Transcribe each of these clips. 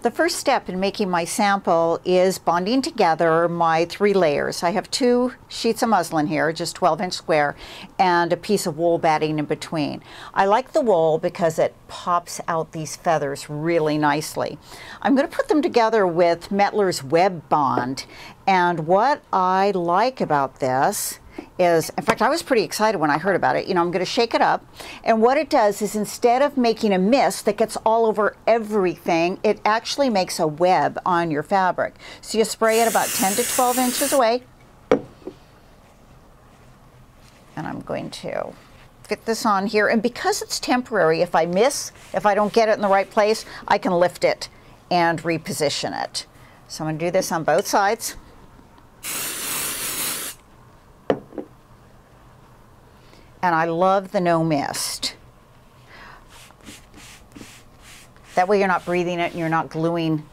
The first step in making my sample is bonding together my 3 layers. I have 2 sheets of muslin here, just 12-inch square, and a piece of wool batting in between. I like the wool because it pops out these feathers really nicely. I'm going to put them together with Mettler's Web Bond, and what I like about this is, in fact, I was pretty excited when I heard about it. You know, I'm going to shake it up, and what it does is, instead of making a mist that gets all over everything, it actually makes a web on your fabric. So you spray it about 10 to 12 inches away, and I'm going to fit this on here, and because it's temporary, if I don't get it in the right place, I can lift it and reposition it. So I'm going to do this on both sides. And I love the no mist. That way you're not breathing it and you're not gluing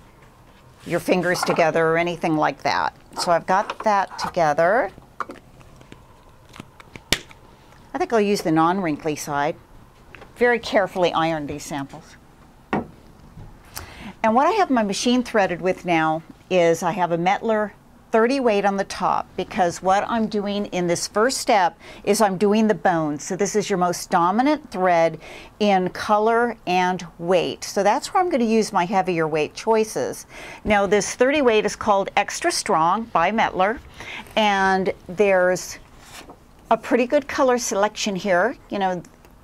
your fingers together or anything like that. So I've got that together. I think I'll use the non-wrinkly side. Very carefully iron these samples. And what I have my machine threaded with now is I have a Mettler 30 weight on the top, because what I'm doing in this first step is I'm doing the bones. So this is your most dominant thread in color and weight. So that's where I'm going to use my heavier weight choices. Now this 30 weight is called Extra Strong by Mettler, and there's a pretty good color selection here. You know,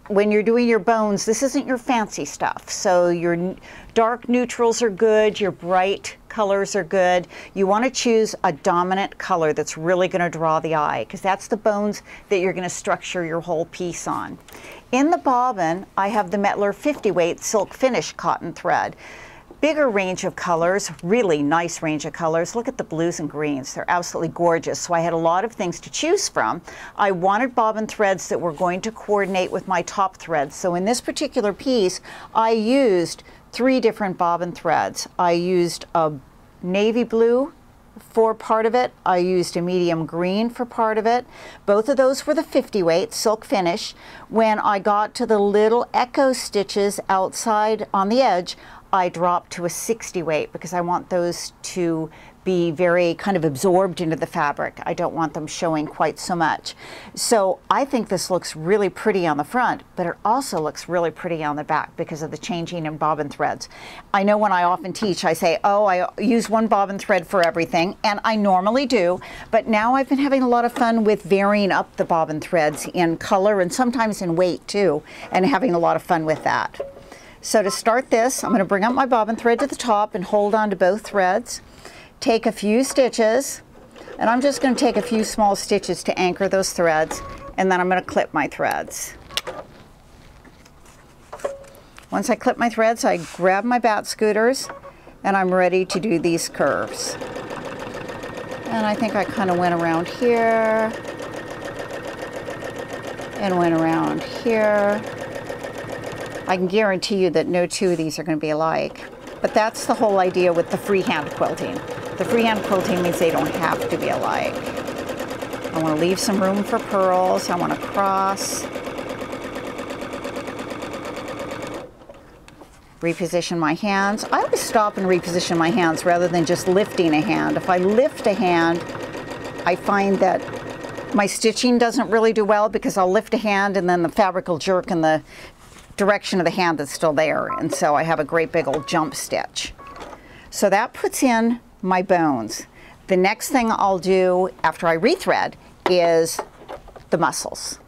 when you're doing your bones, this isn't your fancy stuff. So your dark neutrals are good, your bright colors are good. You want to choose a dominant color that's really going to draw the eye, because that's the bones that you're going to structure your whole piece on. In the bobbin, I have the Mettler 50 weight silk finish cotton thread. Bigger range of colors, really nice range of colors. Look at the blues and greens, they're absolutely gorgeous. So I had a lot of things to choose from. I wanted bobbin threads that were going to coordinate with my top threads. So in this particular piece, I used 3 different bobbin threads. I used a navy blue for part of it. I used a medium green for part of it. Both of those were the 50 weight silk finish. When I got to the little echo stitches outside on the edge, I dropped to a 60 weight because I want those to be very kind of absorbed into the fabric. I don't want them showing quite so much. So I think this looks really pretty on the front, but it also looks really pretty on the back because of the changing in bobbin threads. I know when I often teach, I say, oh, I use 1 bobbin thread for everything, and I normally do, but now I've been having a lot of fun with varying up the bobbin threads in color and sometimes in weight too, and having a lot of fun with that. So to start this, I'm going to bring up my bobbin thread to the top and hold on to both threads. Take a few stitches, and I'm just going to take a few small stitches to anchor those threads, and then I'm going to clip my threads. Once I clip my threads, I grab my bat scooters, and I'm ready to do these curves. And I think I kind of went around here, and went around here. I can guarantee you that no 2 of these are going to be alike. But that's the whole idea with the freehand quilting. The freehand quilting means they don't have to be alike. I want to leave some room for purls. I want to cross. Reposition my hands. I always stop and reposition my hands rather than just lifting a hand. If I lift a hand, I find that my stitching doesn't really do well, because I'll lift a hand and then the fabric will jerk in the direction of the hand that's still there, and so I have a great big old jump stitch. So that puts in my bones. The next thing I'll do after I rethread is the muscles.